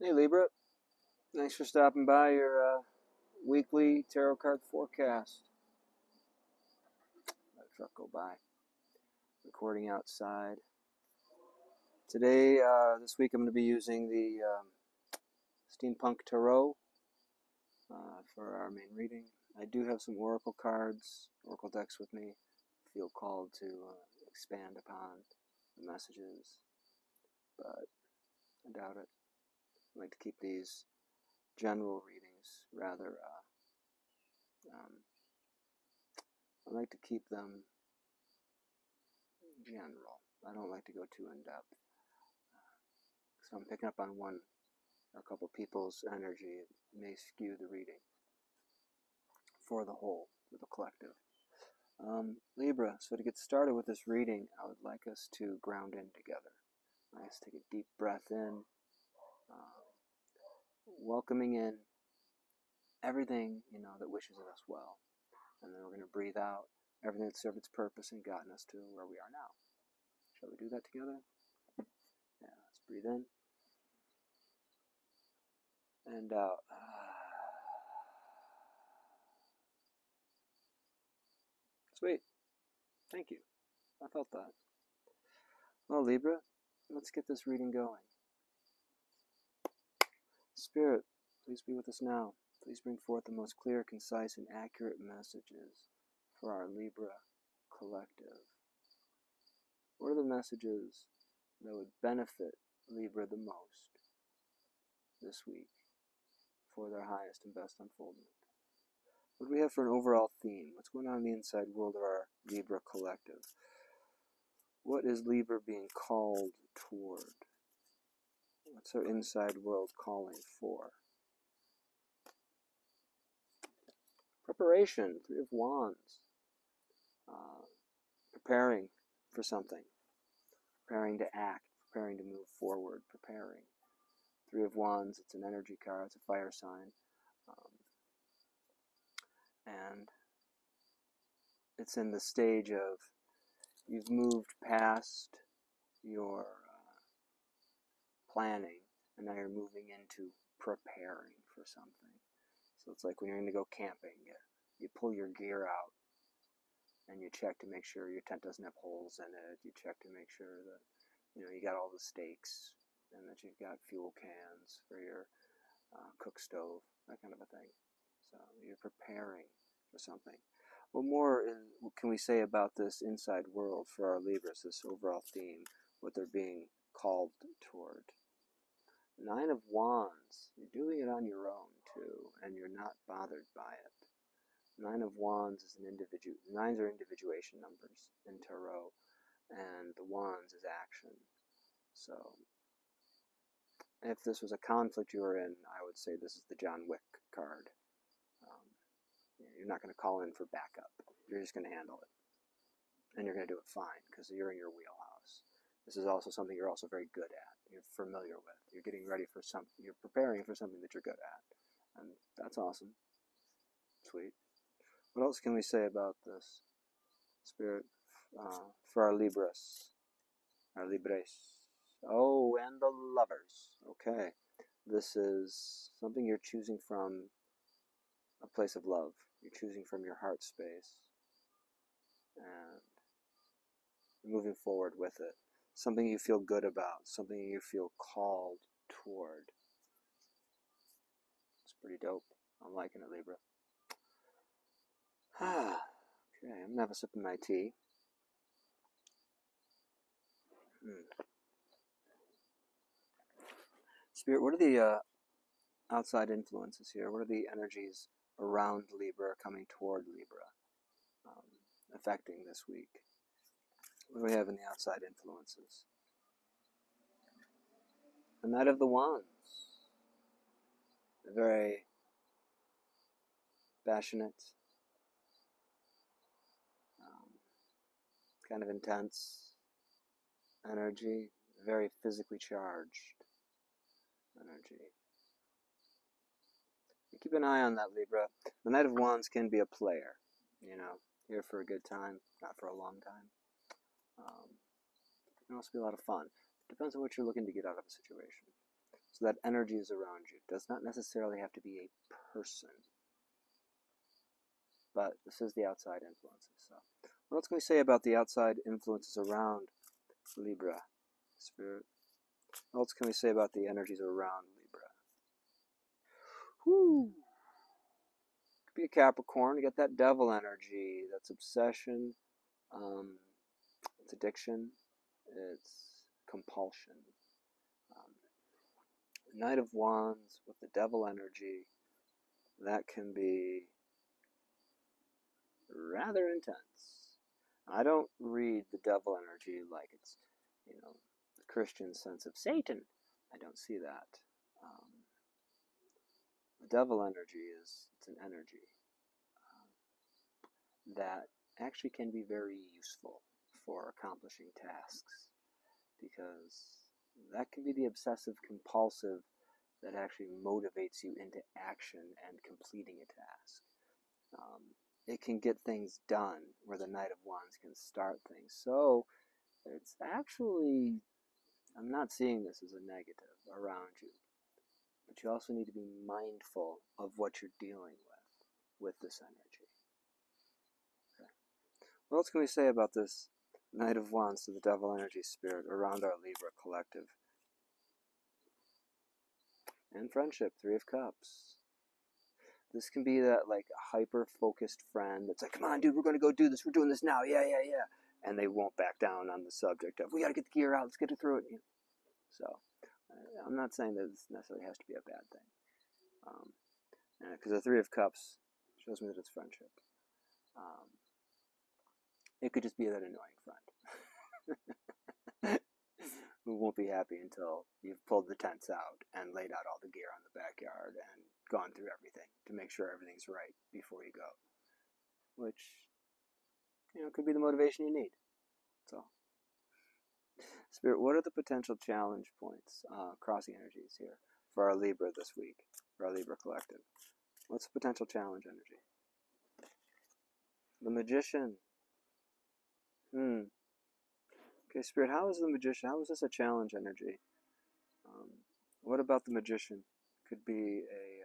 Hey Libra, thanks for stopping by your weekly tarot card forecast. Let a truck go by. Recording outside. Today, this week, I'm going to be using the Steampunk Tarot for our main reading. I do have some oracle cards, oracle decks with me. Feel called to expand upon the messages, but I doubt it. I like to keep these general readings rather. I like to keep them general. I don't like to go too in depth. So I'm picking up on one or a couple people's energy. It may skew the reading for the whole, for the collective. Libra, so to get started with this reading, I would like us to ground in together. Let's take a deep breath in, welcoming in everything that wishes us well. And then we're going to breathe out everything that served its purpose and gotten us to where we are now. Shall we do that together? Yeah, let's breathe in and out. Sweet. Thank you. I felt that. Well, Libra, let's get this reading going. Spirit, please be with us now. Please bring forth the most clear, concise, and accurate messages for our Libra collective. What are the messages that would benefit Libra the most this week for their highest and best unfoldment? What do we have for an overall theme? What's going on in the inside world of our Libra collective? What is Libra being called toward? What's our inside world calling for? Preparation, Three of Wands. Preparing for something. Preparing to act. Preparing to move forward. Preparing. Three of Wands, it's an energy card. It's a fire sign. And it's in the stage of you've moved past your planning, and now you're moving into preparing for something. So it's like when you're going to go camping, you pull your gear out and you check to make sure your tent doesn't have holes in it. You check to make sure that you got all the stakes and that you've got fuel cans for your cook stove, that kind of a thing. So you're preparing for something. What more can we say about this inside world for our Libras, this overall theme, what they're being called toward? Nine of Wands, you're doing it on your own too, and you're not bothered by it. Nine of Wands is nines are individuation numbers in Tarot, and the Wands is action. So, if this was a conflict you were in, I would say this is the John Wick card. You're not going to call in for backup. You're just going to handle it. And you're going to do it fine, because you're in your wheelhouse. This is also something you're also very good at. You're familiar with. You're getting ready for something. You're preparing for something that you're good at. And that's awesome. Sweet. What else can we say about this, Spirit, for our Libras? Our Libres. Oh, and the Lovers. Okay. This is something you're choosing from a place of love. You're choosing from your heart space. And you're moving forward with it. Something you feel good about. Something you feel called toward. It's pretty dope. I'm liking it, Libra. Okay, I'm going to have a sip of my tea. Spirit, what are the outside influences here? What are the energies around Libra coming toward Libra, affecting this week? What do we have in the outside influences? The Knight of the Wands. A very passionate, kind of intense energy, very physically charged energy. Keep an eye on that, Libra. The Knight of Wands can be a player, here for a good time, not for a long time. It can also be a lot of fun. Depends on what you're looking to get out of a situation. So that energy is around you. It does not necessarily have to be a person. But this is the outside influences. So what else can we say about the outside influences around Libra? Spirit. What else can we say about the energies around Libra? Whoo! Could be a Capricorn. You get that devil energy. That's obsession. It's addiction. It's compulsion. Knight of Wands with the devil energy. That can be rather intense. I don't read the devil energy like it's, the Christian sense of Satan. I don't see that. The devil energy it's an energy that actually can be very useful for accomplishing tasks, because that can be the obsessive compulsive that actually motivates you into action and completing a task. It can get things done where the Knight of Wands can start things. So it's actually, I'm not seeing this as a negative around you, but you also need to be mindful of what you're dealing with this energy. Okay. What else can we say about this Knight of Wands to the devil energy spirit around our Libra collective? And friendship, Three of Cups. This can be that like hyper-focused friend that's like, come on, dude, we're going to go do this. We're doing this now. Yeah. And they won't back down on the subject of, we got to get the gear out. Let's get it through it. So I'm not saying that this necessarily has to be a bad thing. Because the Three of Cups shows me that it's friendship. It could just be that annoying friend who won't be happy until you've pulled the tents out and laid out all the gear on the backyard and gone through everything to make sure everything's right before you go. Which, could be the motivation you need. That's all. Spirit, what are the potential challenge points, crossing energies here for our Libra this week, for our Libra collective? What's the potential challenge energy? The Magician. Okay, Spirit, how is the Magician? How is this a challenge energy? What about the Magician? Could be a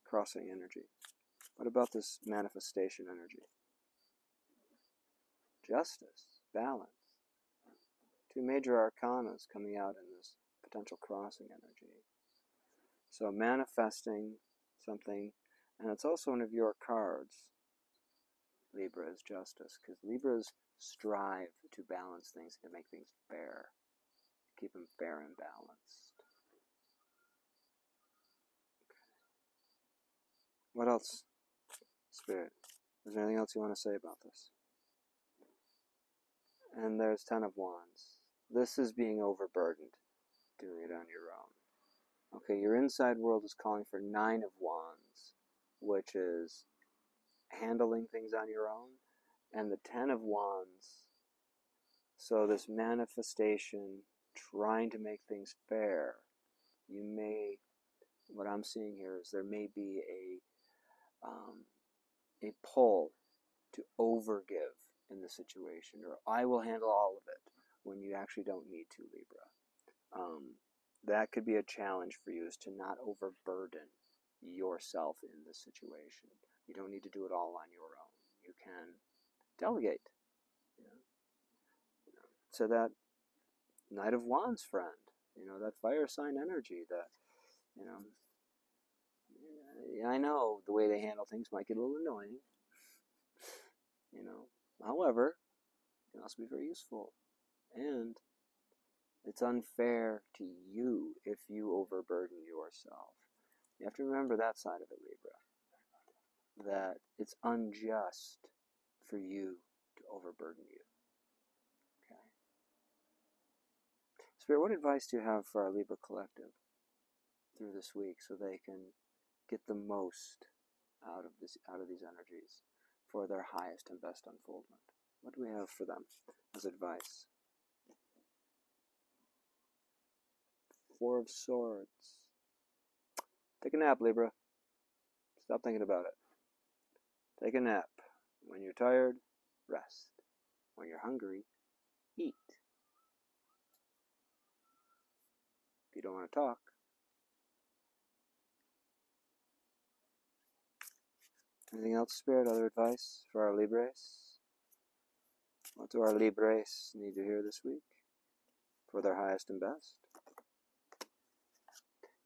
crossing energy. What about this manifestation energy? Justice, balance. Two major arcanas coming out in this potential crossing energy. So manifesting something, and it's also one of your cards. Libra is justice, because Libras strive to balance things and to make things fair, keep them fair and balanced. Okay. What else, Spirit? Is there anything else you want to say about this? And there's Ten of Wands. This is being overburdened, doing it on your own. Okay, your inside world is calling for Nine of Wands, which is handling things on your own, and the Ten of Wands. So this manifestation, trying to make things fair, what I'm seeing here is there may be a pull to overgive in the situation, or I will handle all of it, when you actually don't need to, Libra. That could be a challenge for you, is to not overburden yourself in this situation. You don't need to do it all on your own. You can delegate. So that Knight of Wands friend, that fire sign energy, that, I know the way they handle things might get a little annoying, however, it can also be very useful. And it's unfair to you if you overburden yourself. You have to remember that side of it, Libra. That it's unjust for you to overburden you. Okay. Spirit, what advice do you have for our Libra collective through this week so they can get the most out of these energies for their highest and best unfoldment? What do we have for them as advice? Four of Swords. Take a nap, Libra. Stop thinking about it. Take a nap. When you're tired, rest. When you're hungry, eat. If you don't want to talk, Anything else, Spirit? Other advice for our Libres? What do our Libres need to hear this week for their highest and best?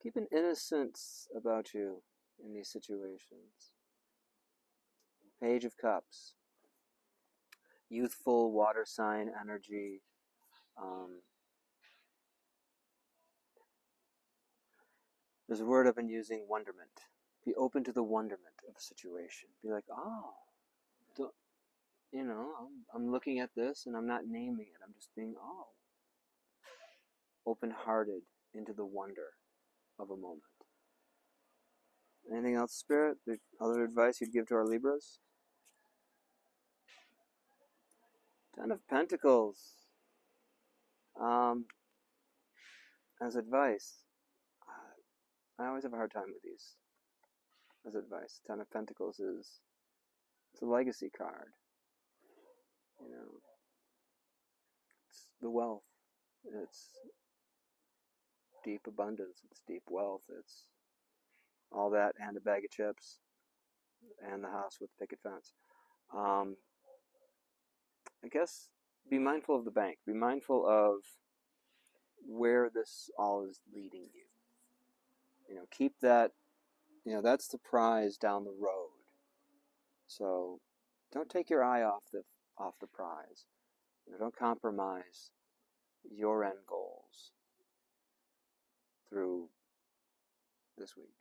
Keep an innocence about you in these situations. Page of Cups. Youthful water sign energy. There's a word I've been using, wonderment. Be open to the wonderment of a situation. Be like, oh, I'm looking at this and I'm not naming it. I'm just being, open-hearted into the wonder of a moment. Anything else, Spirit? Other advice you'd give to our Libras? Ten of Pentacles. As advice, I always have a hard time with these. As advice, Ten of Pentacles it's a legacy card. It's the wealth. It's deep abundance. It's deep wealth. It's all that and a bag of chips and the house with the picket fence. I guess be mindful of the bank. Be mindful of where this all is leading you. Keep that, that's the prize down the road. So don't take your eye off the prize. Don't compromise your end goals through this week.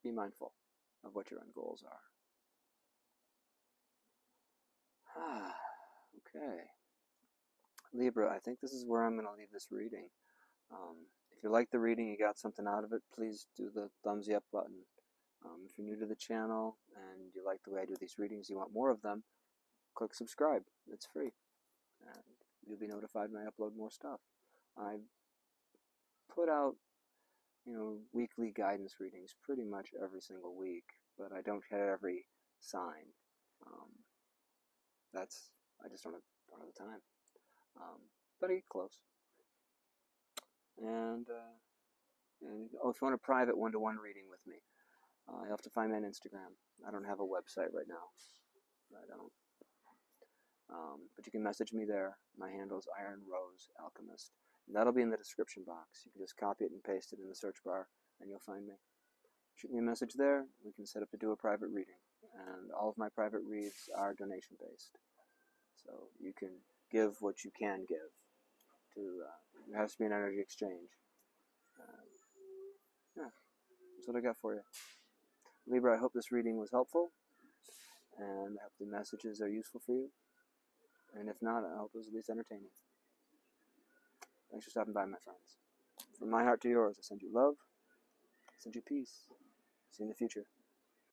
Be mindful of what your end goals are. Okay. Libra, I think this is where I'm going to leave this reading. If you like the reading, you got something out of it, please do the thumbs up button. If you're new to the channel and you like the way I do these readings, you want more of them, click subscribe. It's free. And you'll be notified when I upload more stuff. I put out, weekly guidance readings pretty much every single week, but I don't hit every sign. I just don't have the time. But I get close. And if you want a private one-to-one reading with me, you'll have to find me on Instagram. I don't have a website right now. I don't. But you can message me there. My handle is Iron Rose Alchemist. And that'll be in the description box. You can just copy it and paste it in the search bar, and you'll find me. Shoot me a message there. We can set up to do a private reading. And all of my private reads are donation-based. So you can give what you can give. There has to be an energy exchange. That's what I got for you. Libra, I hope this reading was helpful. And I hope the messages are useful for you. And if not, I hope it was at least entertaining. Thanks for stopping by, my friends. From my heart to yours, I send you love, I send you peace. See you in the future.